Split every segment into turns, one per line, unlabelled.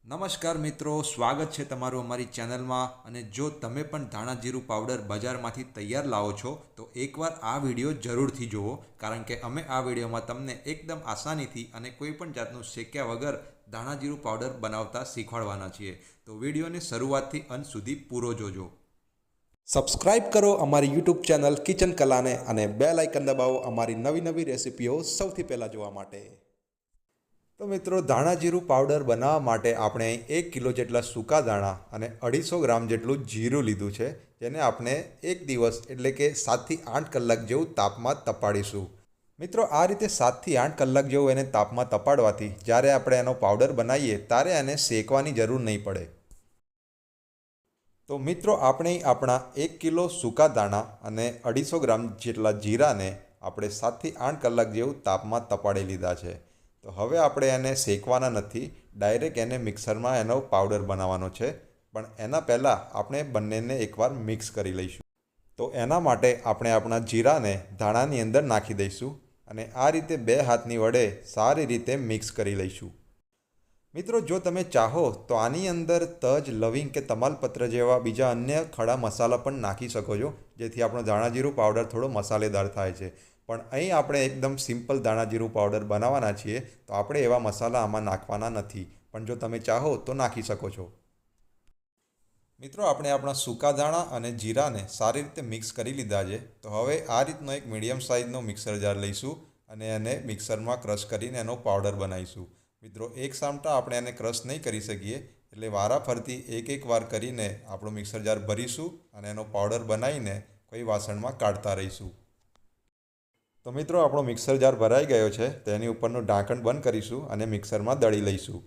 નમસ્કાર મિત્રો, સ્વાગત છે તમારું અમારી ચેનલમાં. અને જો તમે પણ ધાણા જીરું પાવડર બજારમાંથી તૈયાર લાવો છો તો એકવાર આ વિડીયો જરૂરથી જુઓ, કારણ કે અમે આ વિડીયોમાં તમને એકદમ આસાનીથી અને કોઈ પણ જાતનું શેક્યા વગર ધાણા જીરું પાવડર બનાવતા શીખવાડવાના છીએ. તો વિડીયોને શરૂઆતથી અંત સુધી પૂરો જોજો.
સબસ્ક્રાઇબ કરો અમારી યુટ્યુબ ચેનલ કિચન કલાને અને બેલ આઇકન દબાવો અમારી નવી નવી રેસિપીઓ સૌથી પહેલાં જોવા માટે. તો મિત્રો, ધાણા જીરું પાવડર બનાવવા માટે આપણે 1 કિલો જેટલા સૂકા દાણા અને 250 ગ્રામ જેટલું જીરું લીધું છે, જેને આપણે એક દિવસ એટલે કે 7થી 8 કલાક જેવું તાપમાં તપાડીશું. મિત્રો, આ રીતે 7થી 8 કલાક જેવું એને તાપમાં તપાડવાથી જ્યારે આપણે એનો પાવડર બનાવીએ ત્યારે એને શેકવાની જરૂર નહીં પડે. તો મિત્રો, આપણે આપણા 1 કિલો સૂકા દાણા અને 250 ગ્રામ જેટલા જીરાને આપણે 7થી 8 કલાક જેવું તાપમાં તપાડી લીધા છે. તો હવે આપણે એને શેકવાના નથી, ડાયરેક્ટ એને મિક્સરમાં એનો પાવડર બનાવવાનો છે. પણ એના પહેલાં આપણે બંનેને એકવાર મિક્સ કરી લઈશું. તો એના માટે આપણે આપણા જીરાને ધાણાની અંદર નાખી દઈશું અને આ રીતે 2 હાથની વડે સારી રીતે મિક્સ કરી લઈશું. મિત્રો, જો તમે ચાહો તો આની અંદર તજ, લવિંગ કે તમાલપત્ર જેવા બીજા અન્ય ખડા મસાલા પણ નાખી શકો છો, જેથી આપણો ધાણા જીરું પાવડર થોડો મસાલેદાર થાય છે. પણ અહીં આપણે એકદમ સિમ્પલ ધાણા જીરું પાવડર બનાવવાના છીએ, તો આપણે એવા મસાલા આમાં નાખવાના નથી. પણ જો તમે ચાહો તો નાખી શકો છો. મિત્રો, આપણે આપણા સૂકા દાણા અને જીરાને સારી રીતે મિક્સ કરી લીધા છે. તો હવે આ રીતનો એક મીડિયમ સાઇઝનો મિક્સર જાર લઈશું અને એને મિક્સરમાં ક્રશ કરીને એનો પાવડર બનાવીશું. મિત્રો, એક સામટા આપણે એને ક્રશ નહીં કરી શકીએ, એટલે વારાફરતી એક વાર કરીને આપણું મિક્સર જાર ભરીશું અને એનો પાવડર બનાવીને કોઈ વાસણમાં કાઢતા રહીશું. તો મિત્રો, આપણો મિક્સર જાર ભરાઈ ગયો છે. તેની ઉપરનું ઢાંકણ બંધ કરીશું અને મિક્સરમાં દળી લઈશું.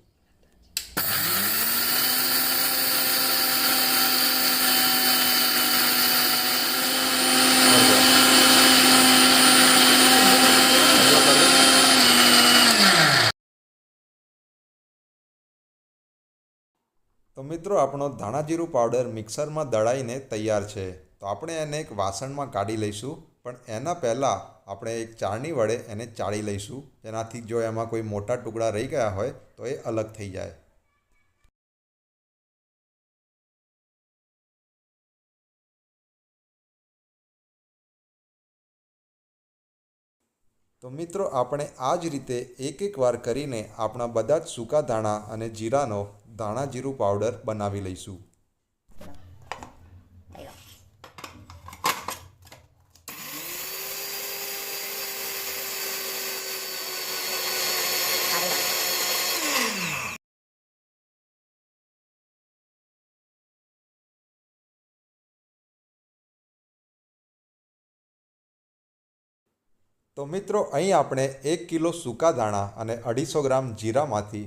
તો મિત્રો, આપણો ધાણા જીરું પાવડર મિક્સરમાં દળાઈને તૈયાર છે. તો આપણે એને એક વાસણમાં કાઢી લઈશું. પણ એના પહેલાં આપણે એક ચાળણી વડે એને ચાળી લઈશું, જેનાથી જો એમાં કોઈ મોટા ટુકડા રહી ગયા હોય તો એ અલગ થઈ જાય. તો મિત્રો, આપણે આ જ રીતે એક વાર કરીને આપણા બધા જ સૂકા દાણા અને જીરાનો ધાણા જીરું પાવડર બનાવી લઈશું. તો મિત્રો, અહીં આપણે 1 કિલો સૂકા દાણા અને 250 ગ્રામ જીરામાંથી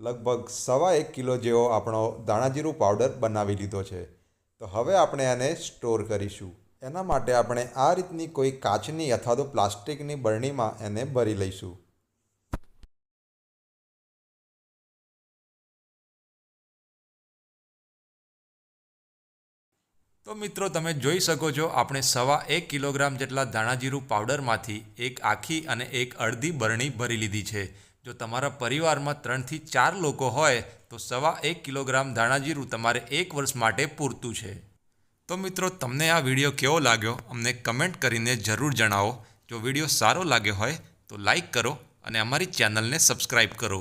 લગભગ 1.25 કિલો જેવો આપણો ધાણા જીરું પાવડર બનાવી લીધો છે. તો હવે આપણે એને સ્ટોર કરીશું. એના માટે આપણે આ રીતની કોઈ કાચની અથવા તો પ્લાસ્ટિકની બરણીમાં એને ભરી લઈશું.
તો મિત્રો, તમે જોઈ શકો છો, આપણે 1.25 કિલોગ્રામ જેટલા ધાણા જીરું પાવડરમાંથી એક આખી અને એક અડધી બરણી ભરી લીધી છે. જો તમારા પરિવારમાં 3થી 4 લોકો હોય તો 1.25 કિલોગ્રામ ધાણા જીરું તમારે 1 વર્ષ માટે પૂરતું છે. તો મિત્રો, તમને આ વિડીયો કેવો લાગ્યો અમને કમેન્ટ કરીને જરૂર જણાવો. જો વિડીયો સારો લાગ્યો હોય તો લાઈક કરો અને અમારી ચેનલને સબસ્ક્રાઈબ કરો.